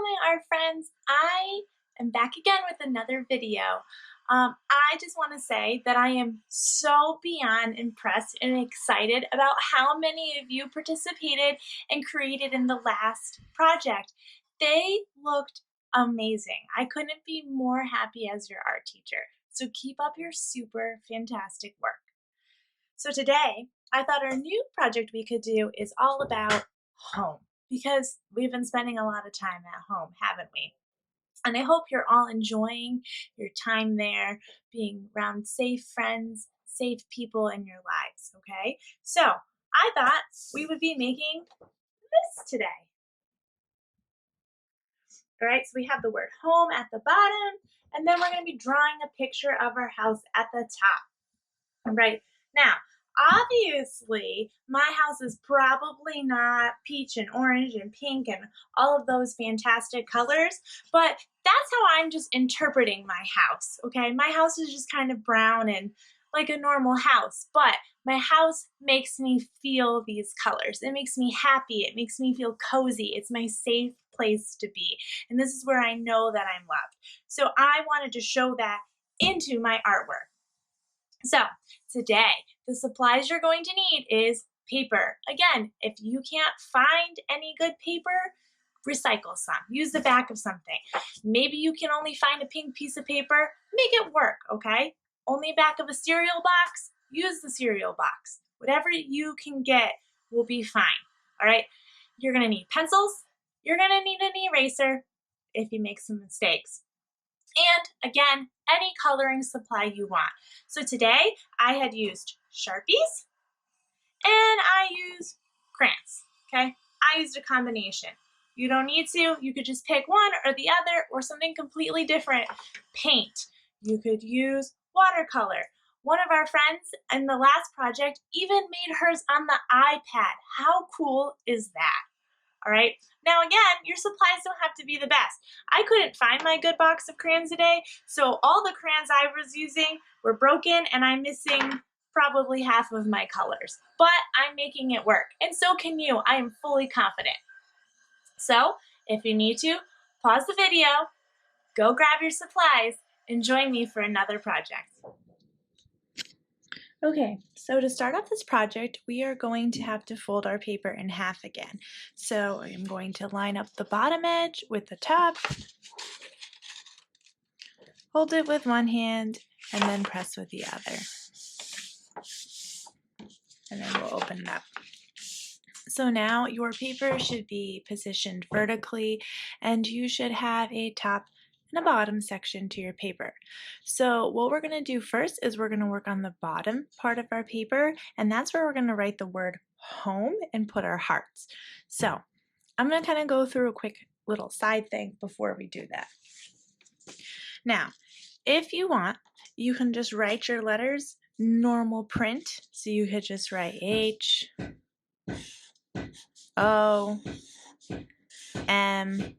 my art friends. I am back again with another video. I just want to say that I am so beyond impressed and excited about how many of you participated and created in the last project. They looked amazing. I couldn't be more happy as your art teacher. So keep up your super fantastic work. So today, I thought our new project we could do is all about home, because we've been spending a lot of time at home, haven't we? And I hope you're all enjoying your time there, being around safe friends, safe people in your lives, okay? So I thought we would be making this today. All right, so we have the word home at the bottom, and then we're going to be drawing a picture of our house at the top. All right, now, obviously, my house is probably not peach and orange and pink and all of those fantastic colors, but that's how I'm just interpreting my house, okay? My house is just kind of brown and like a normal house, but my house makes me feel these colors. It makes me happy. It makes me feel cozy. It's my safe place to be, and this is where I know that I'm loved. So I wanted to show that into my artwork. So today, the supplies you're going to need is paper. Again, if you can't find any good paper, recycle some. Use the back of something. Maybe you can only find a pink piece of paper. Make it work, okay? Only back of a cereal box, use the cereal box. Whatever you can get will be fine, all right? You're gonna need pencils. You're gonna need an eraser if you make some mistakes. And again, any coloring supply you want. So today I had used Sharpies and I used crayons, okay? I used a combination. You don't need to, you could just pick one or the other or something completely different. Paint, you could use watercolor. One of our friends in the last project even made hers on the iPad. How cool is that? All right. Now again, your supplies don't have to be the best. I couldn't find my good box of crayons today, so all the crayons I was using were broken and I'm missing probably half of my colors. But I'm making it work, and so can you. I am fully confident. So if you need to, pause the video, go grab your supplies, and join me for another project. Okay, so to start off this project, we are going to have to fold our paper in half again. So I'm going to line up the bottom edge with the top, hold it with one hand, and then press with the other. And then we'll open it up. So now your paper should be positioned vertically, and you should have a top and a bottom section to your paper. So what we're going to do first is we're going to work on the bottom part of our paper, and that's where we're going to write the word home and put our hearts. So I'm going to kind of go through a quick little side thing before we do that. Now, if you want, you can just write your letters normal print. So you could just write H, O, M,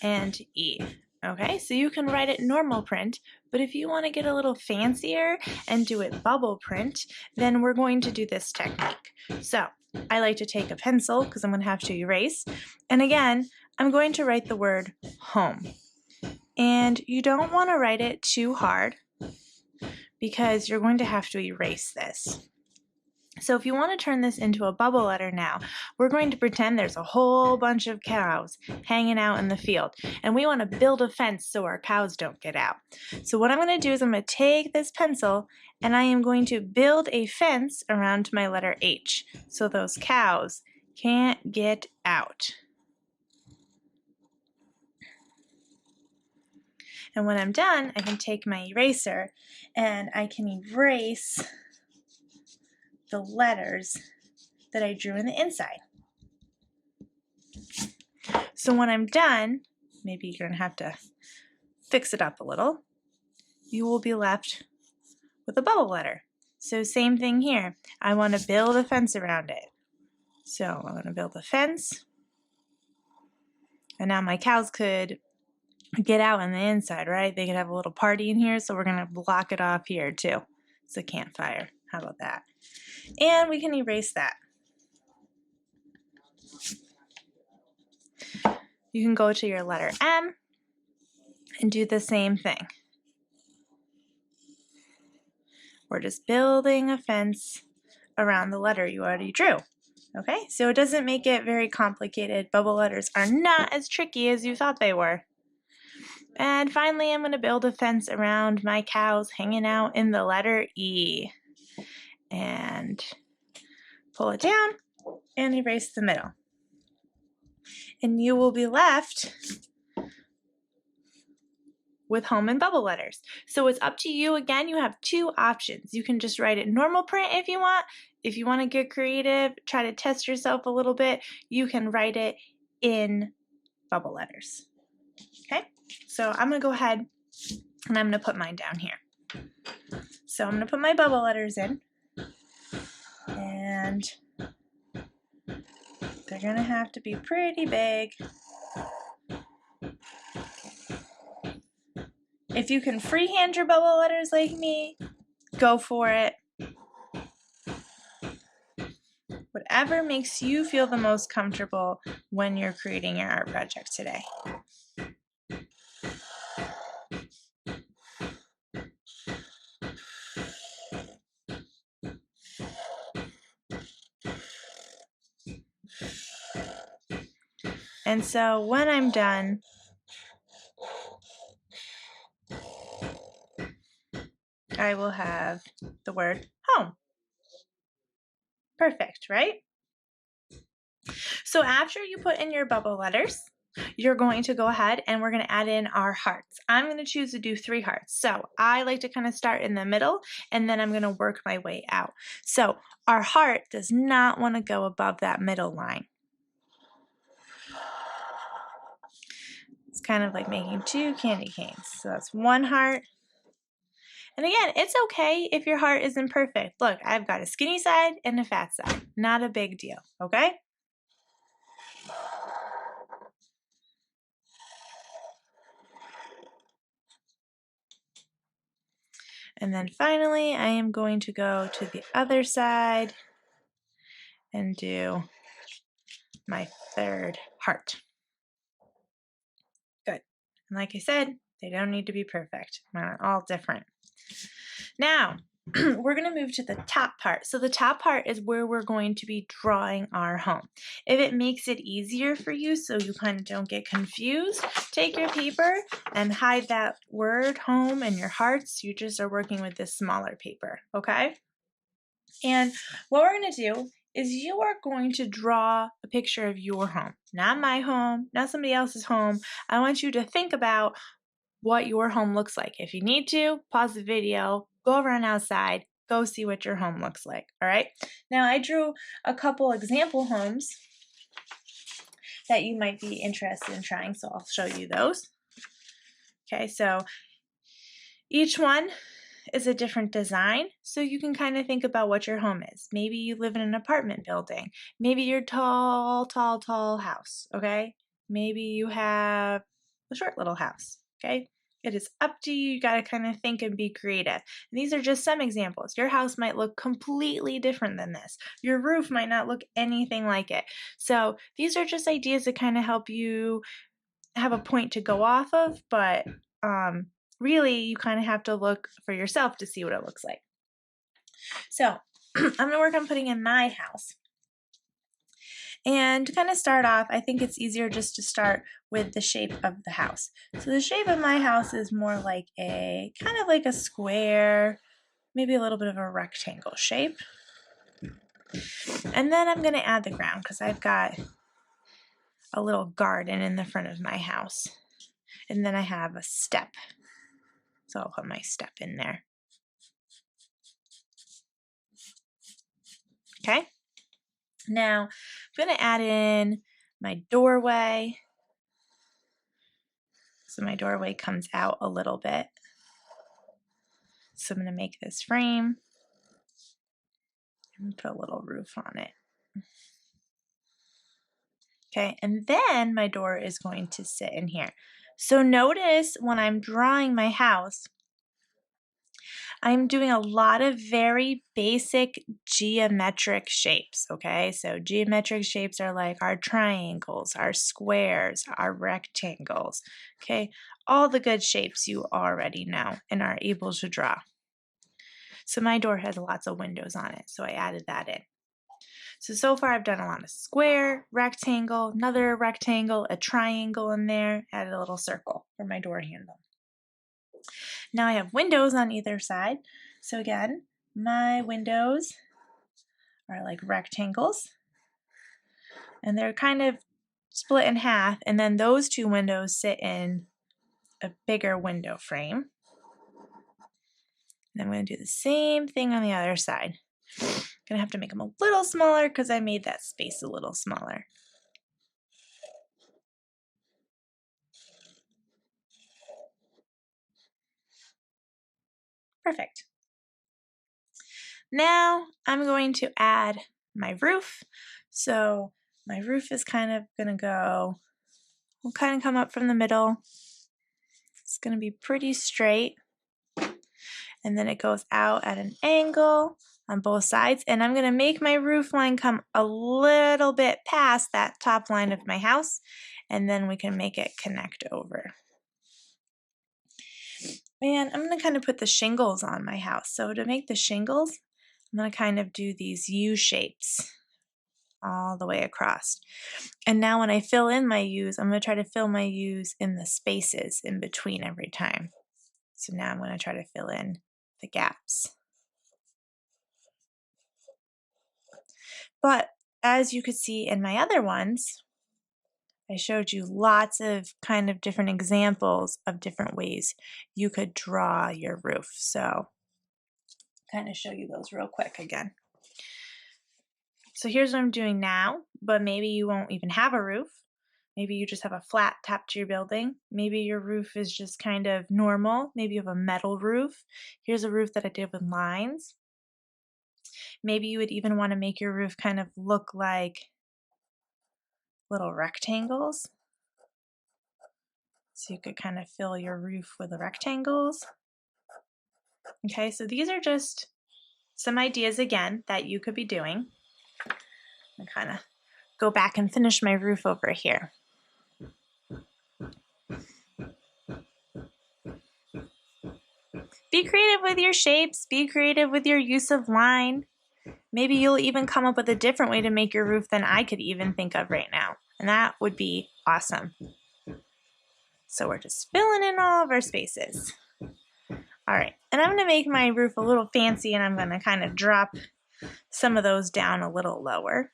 and E. Okay, so you can write it normal print, but if you want to get a little fancier and do it bubble print, then we're going to do this technique. So I like to take a pencil because I'm going to have to erase, and again, I'm going to write the word home. And you don't want to write it too hard because you're going to have to erase this. So if you want to turn this into a bubble letter now, we're going to pretend there's a whole bunch of cows hanging out in the field, and we want to build a fence so our cows don't get out. So what I'm going to do is I'm going to take this pencil and I am going to build a fence around my letter H so those cows can't get out. And when I'm done, I can take my eraser and I can erase the letters that I drew in the inside. So when I'm done, maybe you're going to have to fix it up a little, you will be left with a bubble letter. So same thing here. I want to build a fence around it. So I'm going to build a fence. And now my cows could get out on the inside, right? They could have a little party in here, so we're going to block it off here too. It's a campfire. How about that? And we can erase that. you can go to your letter M and do the same thing. We're just building a fence around the letter you already drew. Okay, so it doesn't make it very complicated. Bubble letters are not as tricky as you thought they were. And finally, I'm going to build a fence around my cows hanging out in the letter E. And pull it down and erase the middle. And you will be left with home in bubble letters. So it's up to you. Again, you have two options. You can just write it normal print if you want. If you want to get creative, try to test yourself a little bit, you can write it in bubble letters. Okay, so I'm going to go ahead and I'm going to put mine down here. So I'm going to put my bubble letters in, and they're going to have to be pretty big. If you can freehand your bubble letters like me, go for it. Whatever makes you feel the most comfortable when you're creating your art project today. And so when I'm done, I will have the word home. Perfect, right? So after you put in your bubble letters, you're going to go ahead and we're going to add in our hearts. I'm going to choose to do 3 hearts. So I like to kind of start in the middle and then I'm going to work my way out. So our heart does not want to go above that middle line. It's kind of like making 2 candy canes. So that's 1 heart. And again, it's okay if your heart isn't perfect. Look, I've got a skinny side and a fat side. Not a big deal, okay? And then finally, I am going to go to the other side and do my 3rd heart. Good. And like I said, they don't need to be perfect. They're all different. Now, we're going to move to the top part. So the top part is where we're going to be drawing our home. If it makes it easier for you so you kind of don't get confused, take your paper and hide that word home in your hearts. You just are working with this smaller paper, okay? And what we're going to do is you are going to draw a picture of your home, not my home, not somebody else's home. I want you to think about what your home looks like. If you need to, pause the video, go run outside, go see what your home looks like, all right? Now, I drew a couple example homes that you might be interested in trying, so I'll show you those. Okay, so each one is a different design, so you can kind of think about what your home is. Maybe you live in an apartment building. Maybe you're tall house, okay? Maybe you have a short little house, okay? It is up to you. You got to kind of think and be creative. And these are just some examples. Your house might look completely different than this. Your roof might not look anything like it. So these are just ideas that kind of help you have a point to go off of, but really you kind of have to look for yourself to see what it looks like. So I'm going to work on putting in my house. And to kind of start off, I think it's easier just to start with the shape of the house. So the shape of my house is more like a, kind of like a square, maybe a little bit of a rectangle shape. And then I'm going to add the ground because I've got a little garden in the front of my house. And then I have a step. So I'll put my step in there. Okay. Now, I'm going to add in my doorway. So my doorway comes out a little bit. So I'm going to make this frame and put a little roof on it. Okay, and then my door is going to sit in here. So notice when I'm drawing my house, I'm doing a lot of very basic geometric shapes, okay? So geometric shapes are like our triangles, our squares, our rectangles, okay? All the good shapes you already know and are able to draw. So my door has lots of windows on it, so I added that in. So far I've done a lot of square, rectangle, another rectangle, a triangle in there, added a little circle for my door handle. Now I have windows on either side. So again, my windows are like rectangles, and they're kind of split in half, and then those two windows sit in a bigger window frame. And I'm going to do the same thing on the other side. Gonna have to make them a little smaller because I made that space a little smaller. Perfect. Now I'm going to add my roof. So my roof is kind of gonna go, will kind of come up from the middle. It's gonna be pretty straight. And then it goes out at an angle on both sides. And I'm going to make my roof line come a little bit past that top line of my house, and then we can make it connect over. And I'm going to kind of put the shingles on my house. So to make the shingles, I'm going to kind of do these U shapes all the way across. And now when I fill in my U's, I'm going to try to fill my U's in the spaces in between every time. So now I'm going to try to fill in the gaps. But as you could see in my other ones, I showed you lots of kind of different examples of different ways you could draw your roof. So kind of show you those real quick again. So here's what I'm doing now, but maybe you won't even have a roof. Maybe you just have a flat top to your building. Maybe your roof is just kind of normal. Maybe you have a metal roof. Here's a roof that I did with lines. Maybe you would even want to make your roof kind of look like little rectangles. So you could kind of fill your roof with the rectangles. Okay, so these are just some ideas again that you could be doing. And kind of go back and finish my roof over here. Be creative with your shapes. Be creative with your use of line. Maybe you'll even come up with a different way to make your roof than I could even think of right now. And that would be awesome. So we're just filling in all of our spaces. All right, and I'm going to make my roof a little fancy, and I'm going to kind of drop some of those down a little lower,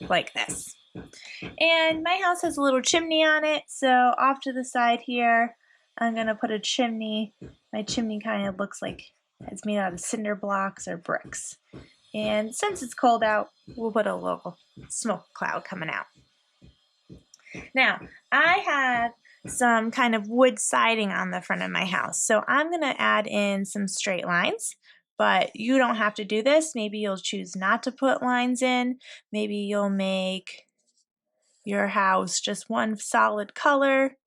like this. And my house has a little chimney on it, so off to the side here, I'm going to put a chimney. My chimney kind of looks like it's made out of cinder blocks or bricks. And since it's cold out, we'll put a little smoke cloud coming out. Now, I have some kind of wood siding on the front of my house, so I'm going to add in some straight lines. But you don't have to do this. Maybe you'll choose not to put lines in. Maybe you'll make your house just one solid color.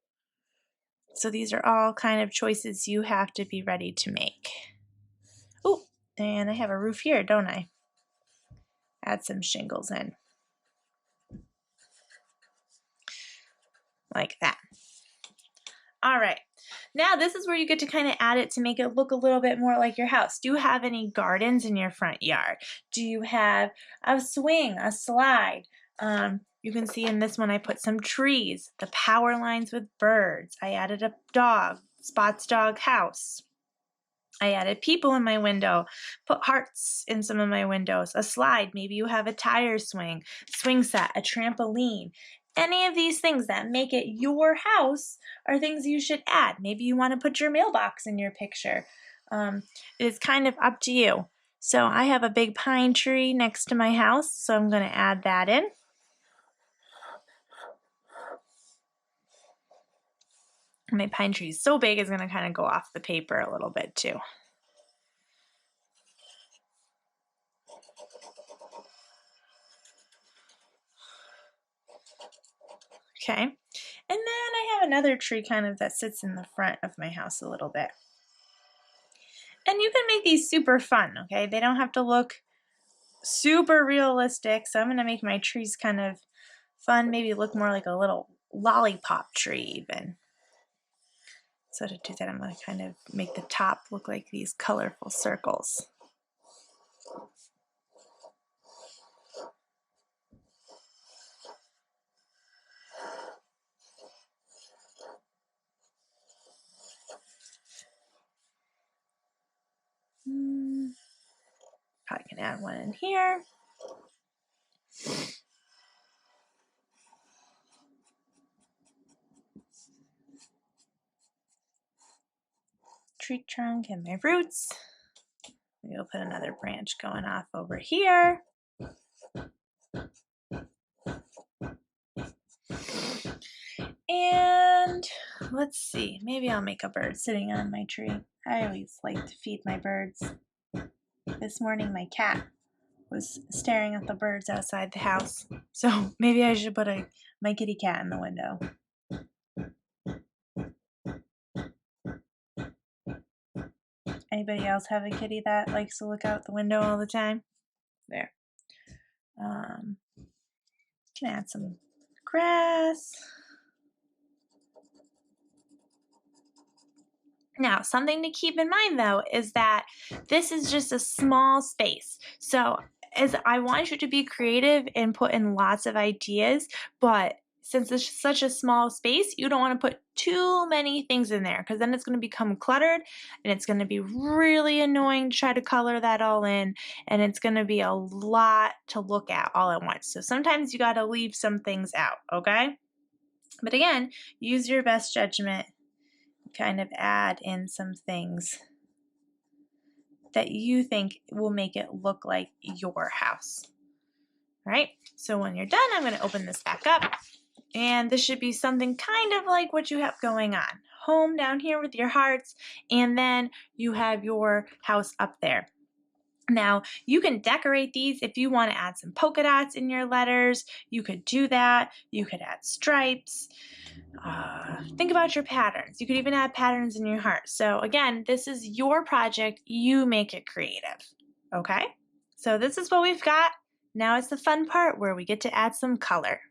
So these are all kind of choices you have to be ready to make. Oh, and I have a roof here, don't I? Add some shingles in. Like that. All right. Now this is where you get to kind of add it to make it look a little bit more like your house. Do you have any gardens in your front yard? Do you have a swing, a slide? You can see in this one I put some trees, the power lines with birds. I added a dog, Spot's dog house. I added people in my window, put hearts in some of my windows, a slide, maybe you have a tire swing, swing set, a trampoline. Any of these things that make it your house are things you should add. Maybe you want to put your mailbox in your picture. It's kind of up to you. So I have a big pine tree next to my house, so I'm going to add that in. My pine tree is so big it's going to kind of go off the paper a little bit too. Okay, and then I have another tree kind of that sits in the front of my house a little bit. And you can make these super fun, okay? They don't have to look super realistic. So I'm going to make my trees kind of fun, maybe look more like a little lollipop tree even. So to do that, I'm going to kind of make the top look like these colorful circles. Probably can add one in here. Tree trunk and my roots. Maybe I'll put another branch going off over here. And let's see, maybe I'll make a bird sitting on my tree. I always like to feed my birds. This morning my cat was staring at the birds outside the house. So maybe I should put my kitty cat in the window. Anybody else have a kitty that likes to look out the window all the time? There. Can add some grass. Now, something to keep in mind though is that this is just a small space. So I want you to be creative and put in lots of ideas, but since it's such a small space, you don't want to put too many things in there because then it's going to become cluttered and it's going to be really annoying to try to color that all in, and it's going to be a lot to look at all at once. So sometimes you got to leave some things out, okay? But again, use your best judgment. Kind of add in some things that you think will make it look like your house. All right, so when you're done, I'm going to open this back up, and this should be something kind of like what you have going on. Home down here with your hearts, and then you have your house up there. Now, you can decorate these if you want to add some polka dots in your letters. You could do that. You could add stripes. Think about your patterns. You could even add patterns in your heart. So again, this is your project. You make it creative. Okay? So this is what we've got. Now it's the fun part where we get to add some color.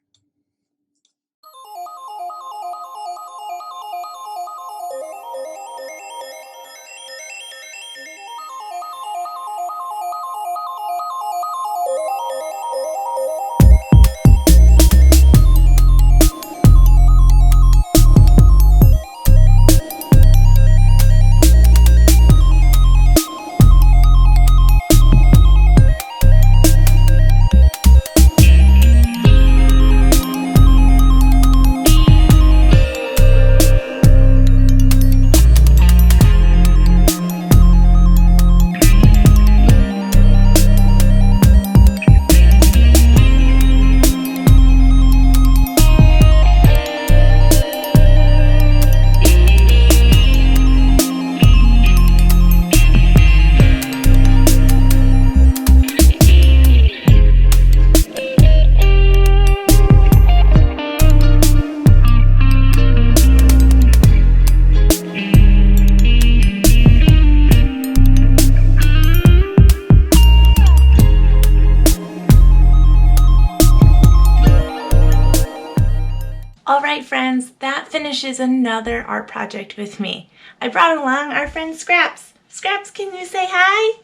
Alright friends, that finishes another art project with me. I brought along our friend Scraps. Scraps, can you say hi?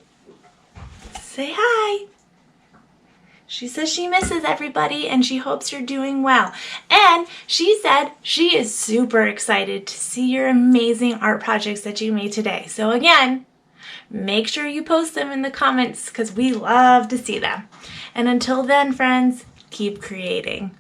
Say hi. She says she misses everybody and she hopes you're doing well. And she said she is super excited to see your amazing art projects that you made today. So again, make sure you post them in the comments because we love to see them. And until then, friends, keep creating.